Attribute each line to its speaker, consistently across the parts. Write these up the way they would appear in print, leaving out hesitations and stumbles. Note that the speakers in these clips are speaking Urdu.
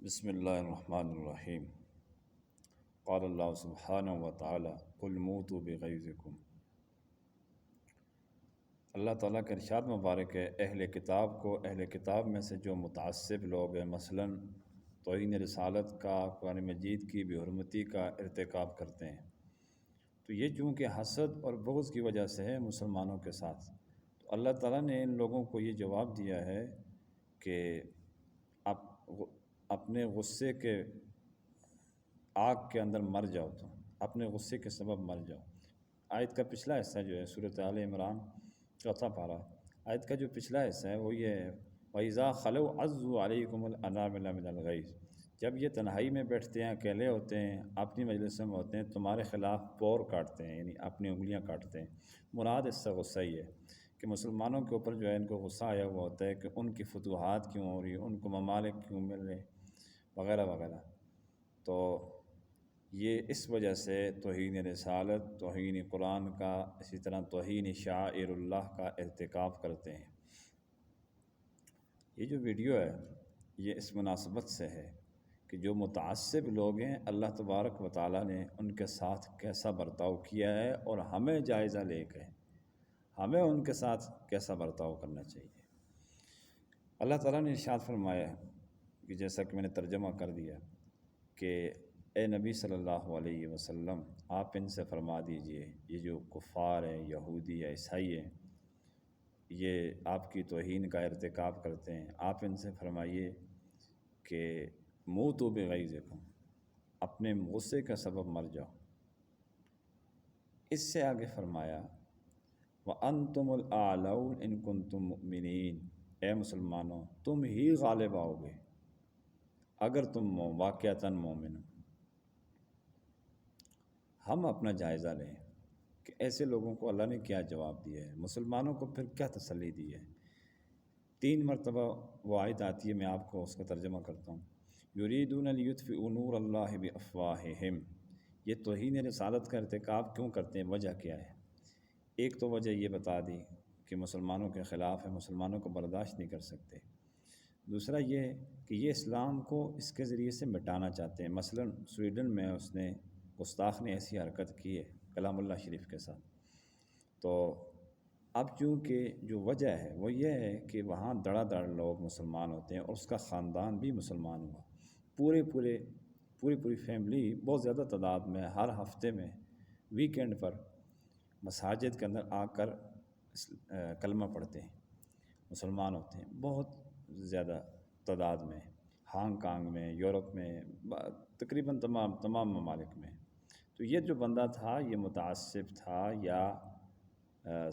Speaker 1: بسم اللہ الرحمن الرحیم قال اللہ سبحانہ و تعالی قل موتوا بغیظکم۔ اللہ تعالیٰ کا ارشاد مبارک ہے، اہل کتاب میں سے جو متعصب لوگ ہیں، مثلاً توہین رسالت کا، قرآن مجید کی بے حرمتی کا ارتکاب کرتے ہیں، تو یہ چونکہ حسد اور بغض کی وجہ سے ہے مسلمانوں کے ساتھ، تو اللہ تعالیٰ نے ان لوگوں کو یہ جواب دیا ہے کہ آپ اپنے غصے کے آگ کے اندر مر جاؤ، تم اپنے غصے کے سبب مر جاؤ۔ آیت کا پچھلا حصہ جو ہے سورۃ آل عمران چوتھا پارہ، آیت کا جو پچھلا حصہ ہے وہ یہ ہے، وَإِذَا خَلَوْا عَضُّوا عَلَيْكُمُ الْأَنَامِلَ مِنَ الْغَيْظِ۔ جب یہ تنہائی میں بیٹھتے ہیں، اکیلے ہوتے ہیں، اپنی مجلسوں میں ہوتے ہیں، تمہارے خلاف پور کاٹتے ہیں، یعنی اپنی انگلیاں کاٹتے ہیں۔ مراد اس سے غصہ ہی ہے کہ مسلمانوں کے اوپر جو ہے ان کو غصہ آیا ہوا ہوتا ہے کہ ان کی فتوحات کیوں ہو رہی ہیں، ان کو ممالک کیوں مل رہے، وغیرہ وغیرہ۔ تو یہ اس وجہ سے توہین رسالت، توہین قرآن کا، اسی طرح توہین شعائر اللہ کا ارتکاب کرتے ہیں۔ یہ جو ویڈیو ہے یہ اس مناسبت سے ہے کہ جو متعصب لوگ ہیں، اللہ تبارک و تعالیٰ نے ان کے ساتھ کیسا برتاؤ کیا ہے، اور ہمیں جائزہ لے کے ہمیں ان کے ساتھ کیسا برتاؤ کرنا چاہیے۔ اللہ تعالیٰ نے ارشاد فرمایا ہے کہ جیسا کہ میں نے ترجمہ کر دیا کہ اے نبی صلی اللہ علیہ وسلم، آپ ان سے فرما دیجئے، یہ جو کفار ہیں، یہودی یا عیسائی ہیں، یہ آپ کی توہین کا ارتکاب کرتے ہیں، آپ ان سے فرمائیے کہ موتوا بغیظکم، اپنے غصے کا سبب مر جاؤ۔ اس سے آگے فرمایا وَأَنْتُمُ الْأَعْلَوْنَ إِن كُنتُم مُؤْمِنِينَ، اے مسلمانوں تم ہی غالب آؤ گے اگر تم واقعتاً مومن ہو۔ ہم اپنا جائزہ لیں کہ ایسے لوگوں کو اللہ نے کیا جواب دیا ہے، مسلمانوں کو پھر کیا تسلی دی ہے۔ 3 مرتبہ وہ آیت آتی ہے، میں آپ کو اس کا ترجمہ کرتا ہوں۔ یریدون لیطفئوا نور اللہ بافواہہم، یہ توہین رسالت کا ارتکاب کیوں کرتے ہیں، وجہ کیا ہے؟ ایک تو وجہ یہ بتا دی کہ مسلمانوں کے خلاف ہے، مسلمانوں کو برداشت نہیں کر سکتے۔ دوسرا یہ ہے کہ یہ اسلام کو اس کے ذریعے سے مٹانا چاہتے ہیں۔ مثلاً سویڈن میں گستاخ نے ایسی حرکت کی ہے کلام اللہ شریف کے ساتھ، تو اب چونکہ جو وجہ ہے وہ یہ ہے کہ وہاں دڑا دڑ لوگ مسلمان ہوتے ہیں، اور اس کا خاندان بھی مسلمان ہوا، پوری فیملی بہت زیادہ تعداد میں ہر ہفتے میں ویکینڈ پر مساجد کے اندر آ کر کلمہ پڑھتے ہیں، مسلمان ہوتے ہیں بہت زیادہ تعداد میں، ہانگ کانگ میں، یورپ میں، تقریباً تمام ممالک میں۔ تو یہ جو بندہ تھا یہ متعصب تھا، یا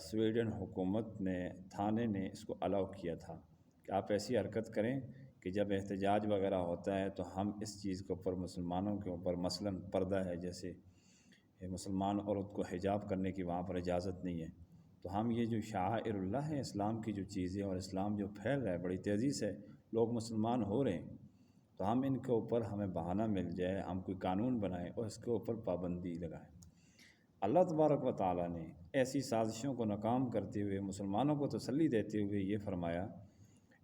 Speaker 1: سویڈن حکومت نے، تھانے نے اس کو الاؤ کیا تھا کہ آپ ایسی حرکت کریں کہ جب احتجاج وغیرہ ہوتا ہے تو ہم اس چیز کے اوپر، مسلمانوں کے اوپر، مثلاً پردہ ہے، جیسے مسلمان عورت کو حجاب کرنے کی وہاں پر اجازت نہیں ہے، تو ہم یہ جو شعائر اللہ ہے، اسلام کی جو چیزیں، اور اسلام جو پھیل رہا ہے بڑی تیزی سے، لوگ مسلمان ہو رہے ہیں، تو ہم ان کے اوپر، ہمیں بہانہ مل جائے، ہم کوئی قانون بنائیں اور اس کے اوپر پابندی لگائیں۔ اللہ تبارک و تعالیٰ نے ایسی سازشوں کو ناکام کرتے ہوئے، مسلمانوں کو تسلی دیتے ہوئے یہ فرمایا،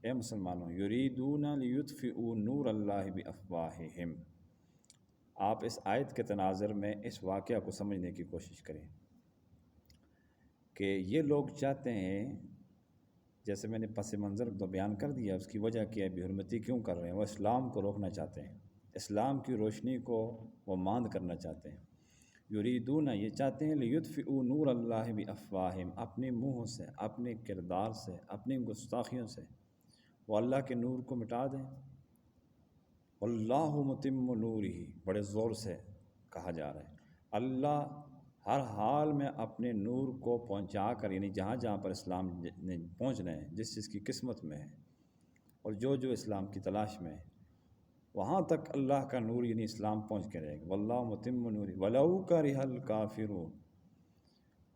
Speaker 1: اے مسلمانوں یریدون لیطفئوا نور اللہ بافواہہم۔ آپ اس آیت کے تناظر میں اس واقعہ کو سمجھنے کی کوشش کریں کہ یہ لوگ چاہتے ہیں، جیسے میں نے پس منظر تو بیان کر دیا، اس کی وجہ کیا ہے، بے حرمتی کیوں کر رہے ہیں، وہ اسلام کو روکنا چاہتے ہیں، اسلام کی روشنی کو وہ ماند کرنا چاہتے ہیں۔ یریدون، یہ چاہتے ہیں، لیطفئوا نور اللہ بافواہہم، اپنے منہوں سے، اپنے کردار سے، اپنی گستاخیوں سے وہ اللہ کے نور کو مٹا دیں۔ واللہ متم نورہ، بڑے زور سے کہا جا رہا ہے، اللہ ہر حال میں اپنے نور کو پہنچا کر، یعنی جہاں جہاں پر اسلام نے پہنچنا ہے، جس چیز کی قسمت میں ہے، اور جو اسلام کی تلاش میں ہے، وہاں تک اللہ کا نور یعنی اسلام پہنچ کے رہے گا۔ واللہ متم نورہ ولو کرہ الکافرون،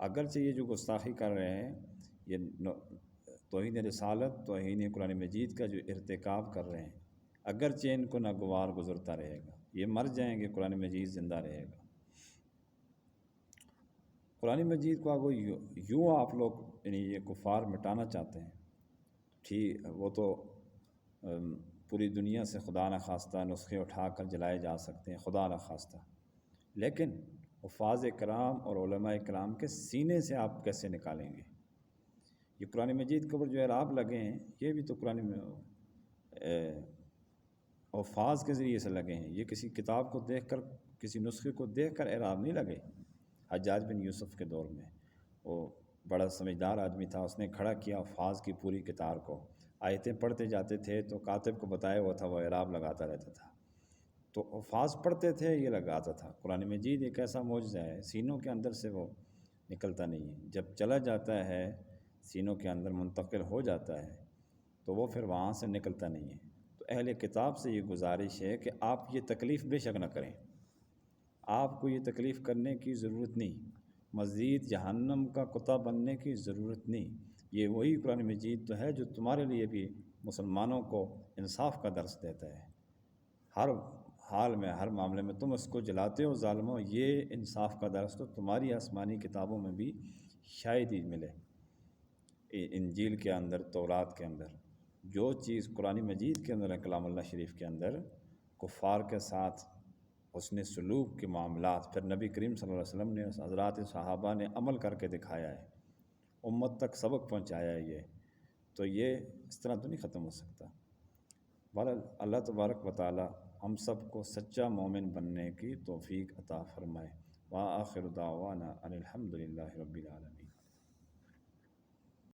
Speaker 1: اگرچہ یہ جو گستاخی کر رہے ہیں، یہ توہین رسالت، توہین قرآن مجید کا جو ارتکاب کر رہے ہیں، اگرچہ ان کو ناگوار گزرتا رہے گا، یہ مر جائیں گے، قرآن مجید زندہ رہے گا۔ قرآن مجید کو اگر یوں آپ لوگ، یعنی یہ کفار مٹانا چاہتے ہیں، ٹھیک، وہ تو پوری دنیا سے خدا نخواستہ نسخے اٹھا کر جلائے جا سکتے ہیں، خدا نخواستہ، لیکن حفاظ کرام اور علماء کرام کے سینے سے آپ کیسے نکالیں گے؟ یہ قرآن مجید کے اوپر جو اعراب لگے ہیں یہ بھی تو قرآن میں الفاظ کے ذریعے سے لگے ہیں، یہ کسی کتاب کو دیکھ کر، کسی نسخے کو دیکھ کر اعراب نہیں لگے۔ حجاج بن یوسف کے دور میں وہ بڑا سمجھدار آدمی تھا، اس نے کھڑا کیا الفاظ کی پوری کتار کو، آیتیں پڑھتے جاتے تھے تو کاتب کو بتایا ہوا تھا، وہ اعراب لگاتا رہتا تھا، تو الفاظ پڑھتے تھے یہ لگاتا تھا۔ قرآن مجید ایک ایسا معجزہ ہے، سینوں کے اندر سے وہ نکلتا نہیں ہے، جب چلا جاتا ہے سینوں کے اندر منتقل ہو جاتا ہے تو وہ پھر وہاں سے نکلتا نہیں ہے۔ تو اہل کتاب سے یہ گزارش ہے کہ آپ یہ تکلیف بے شک نہ کریں، آپ کو یہ تکلیف کرنے کی ضرورت نہیں، مزید جہنم کا کتا بننے کی ضرورت نہیں۔ یہ وہی قرآن مجید تو ہے جو تمہارے لیے بھی مسلمانوں کو انصاف کا درس دیتا ہے، ہر حال میں، ہر معاملے میں تم اس کو جلاتے ہو ظالموں، یہ انصاف کا درس تو تمہاری آسمانی کتابوں میں بھی شاید ہی ملے۔ انجیل کے اندر، تورات کے اندر جو چیز قرآن مجید کے اندر ہے، کلام اللہ شریف کے اندر، کفار کے ساتھ حسن سلوک کے معاملات، پھر نبی کریم صلی اللہ علیہ وسلم نے، حضرات صحابہ نے عمل کر کے دکھایا ہے، امت تک سبق پہنچایا ہے، یہ تو یہ اس طرح تو نہیں ختم ہو سکتا۔ بہرحال اللہ تبارک و تعالی ہم سب کو سچا مومن بننے کی توفیق عطا فرمائے۔ وآخر دعوانا ان الحمد للہ رب العالمین۔